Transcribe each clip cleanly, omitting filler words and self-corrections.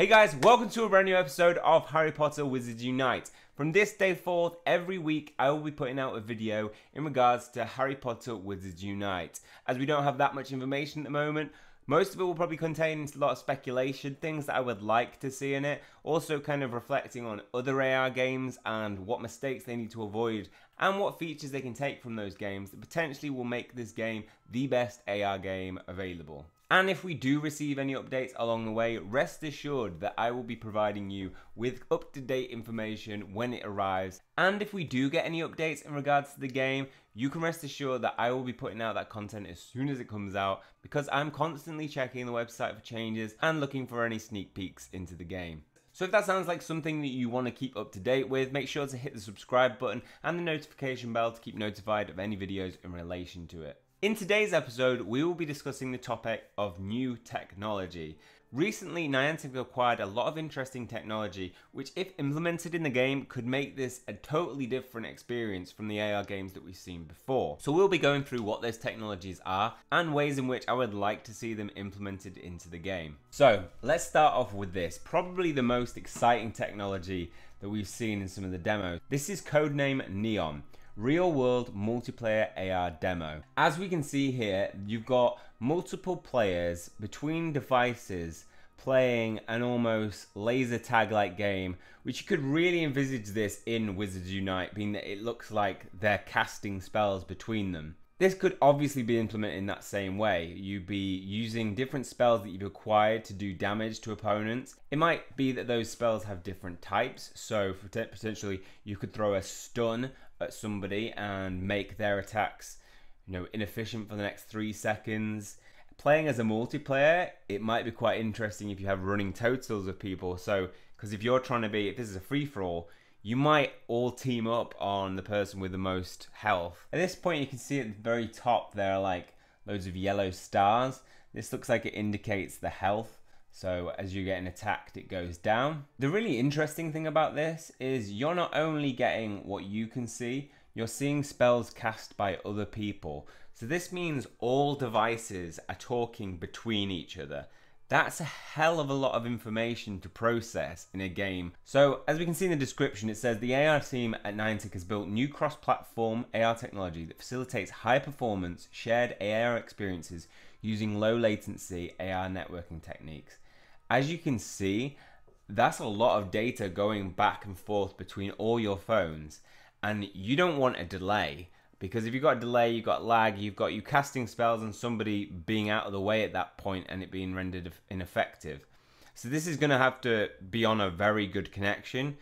Hey guys, welcome to a brand new episode of Harry Potter Wizards Unite. From this day forth, every week I will be putting out a video in regards to Harry Potter Wizards Unite. As we don't have that much information at the moment, most of it will probably contain a lot of speculation, things that I would like to see in it, also kind of reflecting on other AR games and what mistakes they need to avoid and what features they can take from those games that potentially will make this game the best AR game available. And if we do receive any updates along the way, rest assured that I will be providing you with up-to-date information when it arrives. And if we do get any updates in regards to the game, you can rest assured that I will be putting out that content as soon as it comes out, because I'm constantly checking the website for changes and looking for any sneak peeks into the game. So if that sounds like something that you want to keep up to date with, make sure to hit the subscribe button and the notification bell to keep notified of any videos in relation to it. In today's episode, we will be discussing the topic of new technology. Recently, Niantic acquired a lot of interesting technology, which if implemented in the game, could make this a totally different experience from the AR games that we've seen before. So we'll be going through what those technologies are, and ways in which I would like to see them implemented into the game. So, let's start off with this, probably the most exciting technology that we've seen in some of the demos. This is codename Neon. Real world multiplayer AR demo. As we can see here, you've got multiple players between devices playing an almost laser tag like game, which you could really envisage this in Wizards Unite, being that it looks like they're casting spells between them. This could obviously be implemented in that same way. You'd be using different spells that you've acquired to do damage to opponents. It might be that those spells have different types, so potentially you could throw a stun at somebody and make their attacks, inefficient for the next 3 seconds. Playing as a multiplayer, it might be quite interesting if you have running totals of people. So, because if you're trying to if this is a free-for-all, you might all team up on the person with the most health. At this point, you can see at the very top there are like loads of yellow stars. This looks like it indicates the health. So as you're getting attacked, it goes down. The really interesting thing about this is you're not only getting what you can see, you're seeing spells cast by other people. So this means all devices are talking between each other. That's a hell of a lot of information to process in a game. So as we can see in the description, it says the AR team at Niantic has built new cross-platform AR technology that facilitates high performance shared AR experiences using low latency AR networking techniques. As you can see, that's a lot of data going back and forth between all your phones, and you don't want a delay. Because if you've got a delay, you've got lag, you've got you casting spells and somebody being out of the way at that point and it being rendered ineffective. So this is going to have to be on a very good connection.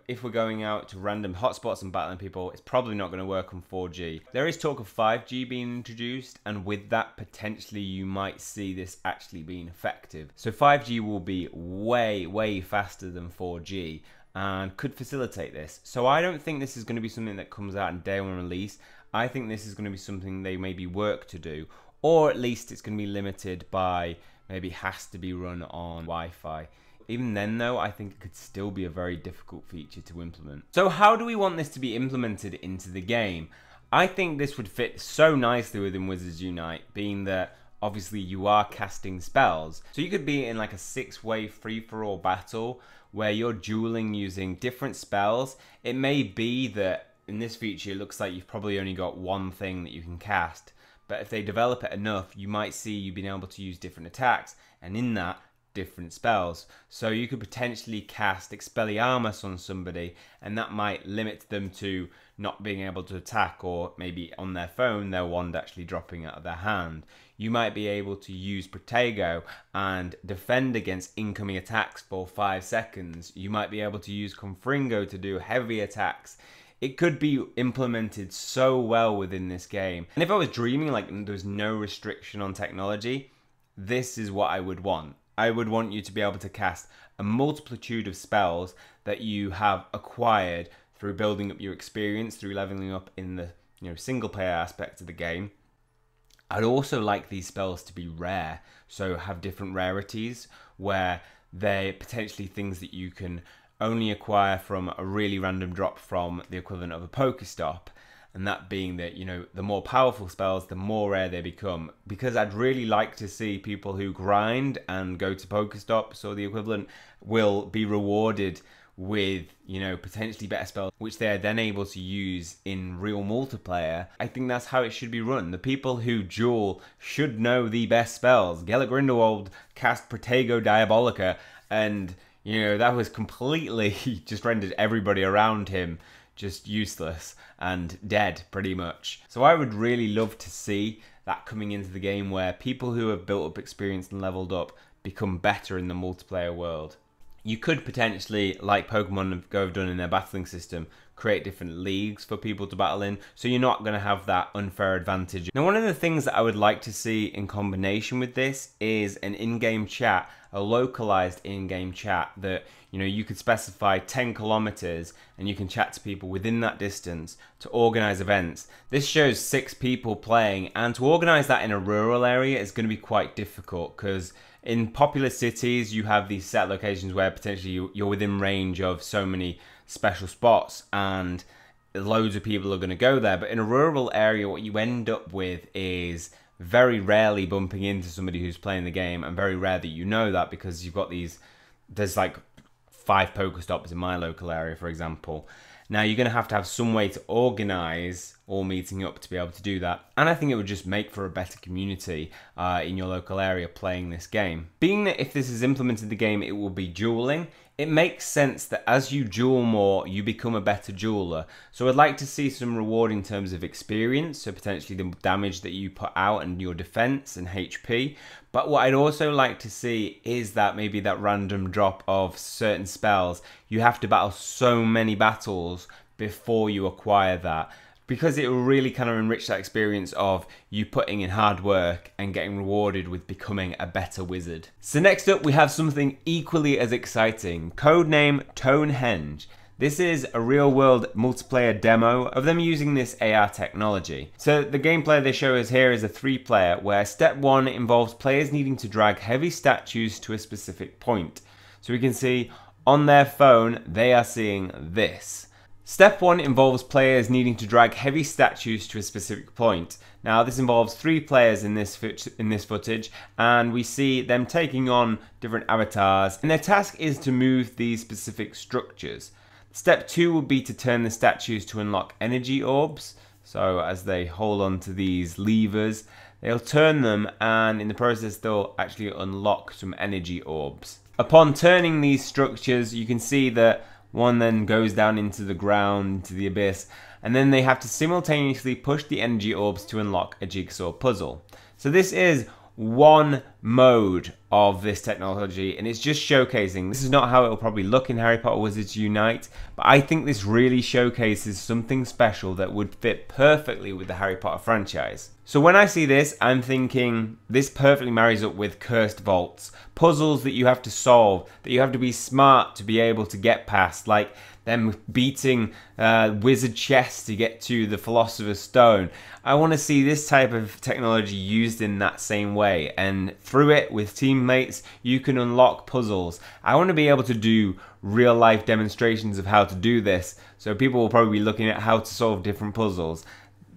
If we're going out to random hotspots and battling people, it's probably not going to work on 4G. There is talk of 5G being introduced, and with that, potentially you might see this actually being effective. So 5G will be way, way faster than 4G. And could facilitate this. So I don't think this is going to be something that comes out in day one release. I think this is going to be something they maybe work to do, or at least it's going to be limited by maybe has to be run on Wi-Fi. Even then though, I think it could still be a very difficult feature to implement. So how do we want this to be implemented into the game? I think this would fit so nicely within Wizards Unite, being that obviously you are casting spells. So you could be in like a 6-way free-for-all battle where you're dueling using different spells. It may be that in this feature it looks like you've probably only got one thing that you can cast, but if they develop it enough, you might see you being able to use different attacks, and in that, different spells. So you could potentially cast Expelliarmus on somebody, and that might limit them to not being able to attack, or maybe on their phone their wand actually dropping out of their hand. You might be able to use Protego and defend against incoming attacks for 5 seconds. You might be able to use Confringo to do heavy attacks. It could be implemented so well within this game. And if I was dreaming like there's no restriction on technology, this is what I would want. I would want you to be able to cast a multitude of spells that you have acquired through building up your experience, through leveling up in the single player aspect of the game. I'd also like these spells to be rare, so have different rarities where they're potentially things that you can only acquire from a really random drop from the equivalent of a Pokestop. and that being that, you know, the more powerful spells, the more rare they become. Because I'd really like to see people who grind and go to Pokestops or the equivalent will be rewarded with, you know, potentially better spells, which they are then able to use in real multiplayer. I think that's how it should be run. The people who duel should know the best spells. Gellert Grindelwald cast Protego Diabolica, and, you know, that was completely just rendered everybody around him just useless and dead, pretty much. So I would really love to see that coming into the game, where people who have built up experience and leveled up become better in the multiplayer world. You could potentially, like Pokemon Go have done in their battling system, create different leagues for people to battle in, so you're not going to have that unfair advantage. Now, one of the things that I would like to see in combination with this is an in-game chat, a localized in-game chat that, you know, you could specify 10 kilometers and you can chat to people within that distance to organize events. This shows 6 people playing, and to organize that in a rural area is going to be quite difficult, because in popular cities, you have these set locations where potentially you're within range of so many special spots and loads of people are going to go there. But in a rural area, what you end up with is very rarely bumping into somebody who's playing the game, and very rare that you know that, because you've got there's like 5 Pokestops in my local area, for example. Now, you're going to have some way to organise all meeting up to be able to do that. And I think it would just make for a better community in your local area playing this game. Being that if this is implemented in the game, it will be dueling, it makes sense that as you duel more, you become a better dueler. So I'd like to see some reward in terms of experience, so potentially the damage that you put out and your defense and HP. But what I'd also like to see is that maybe that random drop of certain spells. You have to battle so many battles before you acquire that, because it will really kind of enrich that experience of you putting in hard work and getting rewarded with becoming a better wizard. So next up, we have something equally as exciting, codename Tonehenge. This is a real-world multiplayer demo of them using this AR technology. So the gameplay they show us here is a 3-player, where step 1 involves players needing to drag heavy statues to a specific point. So we can see on their phone, they are seeing this. Step 1 involves players needing to drag heavy statues to a specific point. Now, this involves 3 players in this footage, and we see them taking on different avatars, and their task is to move these specific structures. Step 2 would be to turn the statues to unlock energy orbs. So as they hold on to these levers, they'll turn them, and in the process they'll actually unlock some energy orbs. Upon turning these structures, you can see that one then goes down into the ground, to the abyss, and then they have to simultaneously push the energy orbs to unlock a jigsaw puzzle. So this is one mode of this technology, and it's just showcasing. This is not how it will probably look in Harry Potter Wizards Unite, but I think this really showcases something special that would fit perfectly with the Harry Potter franchise. So when I see this, I'm thinking this perfectly marries up with cursed vaults, puzzles that you have to solve, that you have to be smart to be able to get past, like them beating wizard chess to get to the Philosopher's Stone. I want to see this type of technology used in that same way, and through it with teammates you can unlock puzzles. I want to be able to do real life demonstrations of how to do this, so people will probably be looking at how to solve different puzzles.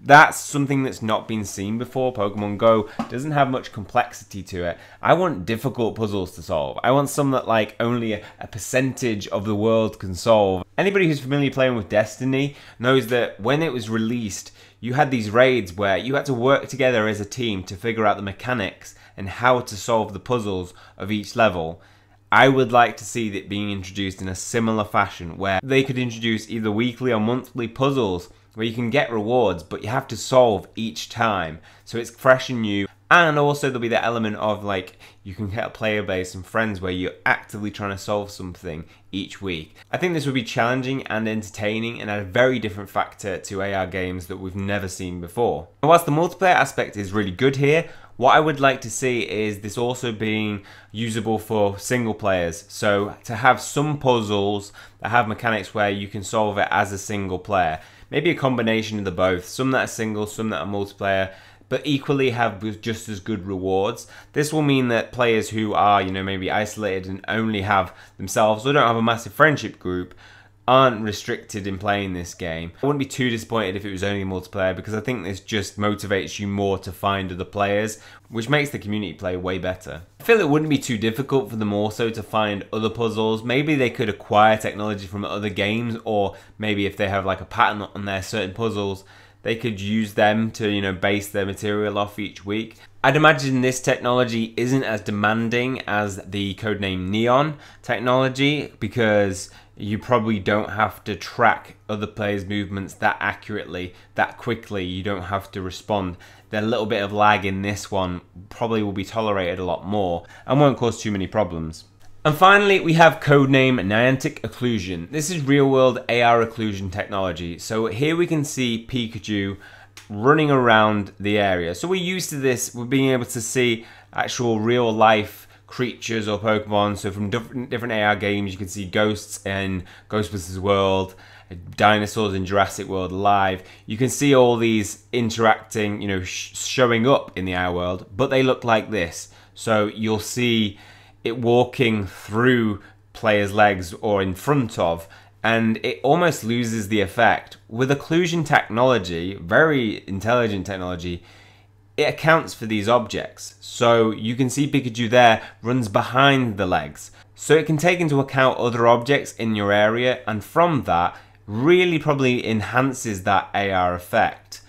That's something that's not been seen before. Pokemon Go doesn't have much complexity to it. I want difficult puzzles to solve. I want some that like only a percentage of the world can solve. Anybody who's familiar playing with Destiny knows that when it was released, you had these raids where you had to work together as a team to figure out the mechanics and how to solve the puzzles of each level. I would like to see that being introduced in a similar fashion, where they could introduce either weekly or monthly puzzles where you can get rewards, but you have to solve each time, so it's fresh and new. And also there'll be the element of like you can get a player base and friends where you're actively trying to solve something each week. I think this would be challenging and entertaining, and add a very different factor to AR games that we've never seen before. And whilst the multiplayer aspect is really good here, what I would like to see is this also being usable for single players. So to have some puzzles that have mechanics where you can solve it as a single player. Maybe a combination of the both, some that are single, some that are multiplayer, but equally have just as good rewards. This will mean that players who are, you know, maybe isolated and only have themselves or don't have a massive friendship group aren't restricted in playing this game. I wouldn't be too disappointed if it was only multiplayer, because I think this just motivates you more to find other players, which makes the community play way better. I feel it wouldn't be too difficult for them also to find other puzzles. Maybe they could acquire technology from other games, or maybe if they have like a pattern on their certain puzzles, they could use them to, you know, base their material off each week. I'd imagine this technology isn't as demanding as the codename Neon technology, because you probably don't have to track other players' movements that accurately, that quickly. You don't have to respond. The little bit of lag in this one probably will be tolerated a lot more and won't cause too many problems. And finally, we have codename Niantic Occlusion. This is real-world AR occlusion technology. So here we can see Pikachu running around the area. So we're used to this. We're being able to see actual real-life creatures or Pokemon. So from different AR games, you can see ghosts in Ghostbusters World, dinosaurs in Jurassic World live. You can see all these interacting, you know, showing up in the AR world, but they look like this. So you'll see it walking through players' legs or in front of, and it almost loses the effect. With occlusion technology, very intelligent technology, it accounts for these objects. So you can see Pikachu there runs behind the legs. So it can take into account other objects in your area, and from that, really probably enhances that AR effect.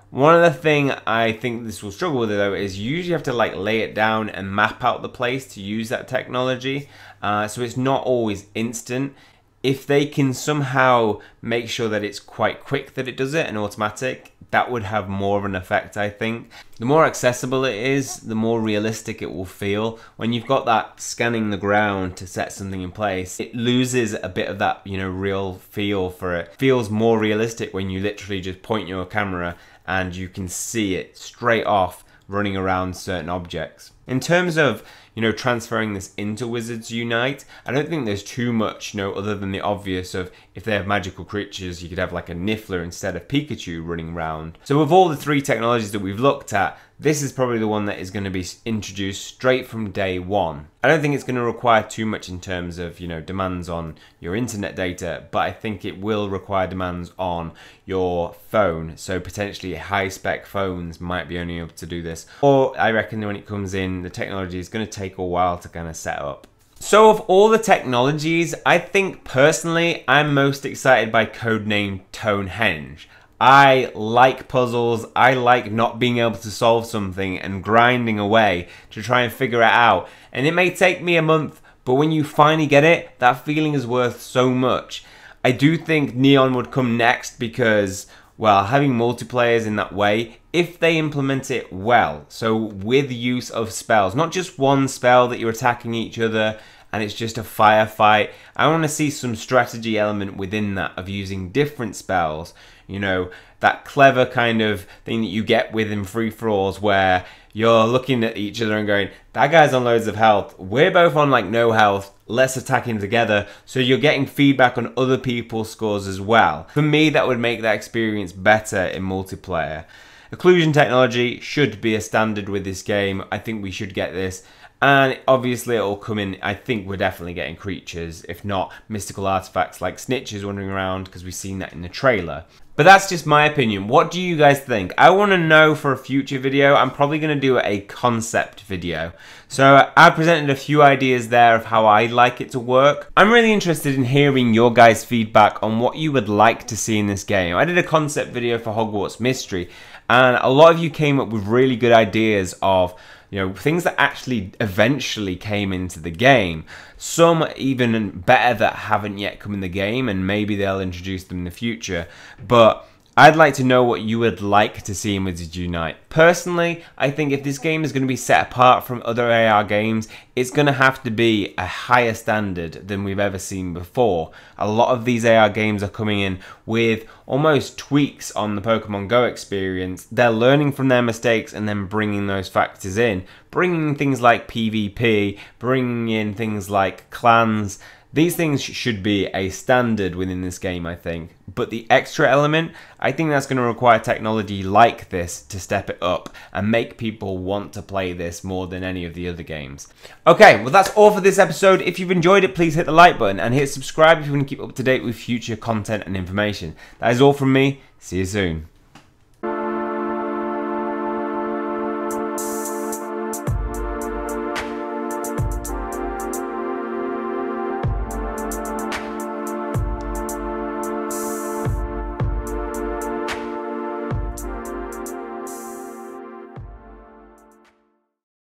One of the things I think this will struggle with though is you usually have to like lay it down and map out the place to use that technology. So it's not always instant. If they can somehow make sure that it's quite quick that it does it and automatic, that would have more of an effect, I think. The more accessible it is, the more realistic it will feel. When you've got that scanning the ground to set something in place, it loses a bit of that, you know, real feel for it. It feels more realistic when you literally just point your camera and you can see it straight off running around certain objects. In terms of, you know, transferring this into Wizards Unite, I don't think there's too much, you know, other than the obvious of if they have magical creatures, you could have like a Niffler instead of Pikachu running around. So with all the three technologies that we've looked at, this is probably the one that is going to be introduced straight from day one. I don't think it's going to require too much in terms of, you know, demands on your internet data, but I think it will require demands on your phone. So potentially high-spec phones might be only able to do this. Or I reckon when it comes in, the technology is going to take a while to kind of set up. So of all the technologies, I think personally, I'm most excited by codename Tonehenge. I like puzzles, I like not being able to solve something and grinding away to try and figure it out. And it may take me a month, but when you finally get it, that feeling is worth so much. I do think Neon would come next because, well, having multiplayers in that way, if they implement it well, so with use of spells, not just one spell that you're attacking each other and it's just a firefight. I want to see some strategy element within that of using different spells. You know, that clever kind of thing that you get within free-for-alls where you're looking at each other and going, that guy's on loads of health, we're both on like no health, let's attack him together. So you're getting feedback on other people's scores as well. For me, that would make that experience better in multiplayer. Occlusion technology should be a standard with this game. I think we should get this. And obviously it'll come in, I think we're definitely getting creatures, if not mystical artifacts like snitches wandering around, because we've seen that in the trailer. But that's just my opinion. What do you guys think? I want to know for a future video. I'm probably going to do a concept video. So I presented a few ideas there of how I'd like it to work. I'm really interested in hearing your guys' feedback on what you would like to see in this game. I did a concept video for Hogwarts Mystery, and a lot of you came up with really good ideas of, you know, things that actually eventually came into the game. Some even better that haven't yet come in the game, and maybe they'll introduce them in the future. But I'd like to know what you would like to see in Wizards Unite. Personally, I think if this game is going to be set apart from other AR games, it's going to have to be a higher standard than we've ever seen before. A lot of these AR games are coming in with almost tweaks on the Pokemon Go experience. They're learning from their mistakes and then bringing those factors in. Bringing things like PvP, bringing in things like clans, These things should be a standard within this game, I think. But the extra element, I think that's going to require technology like this to step it up and make people want to play this more than any of the other games. Okay, well that's all for this episode. If you've enjoyed it, please hit the like button and hit subscribe if you want to keep up to date with future content and information. That is all from me. See you soon.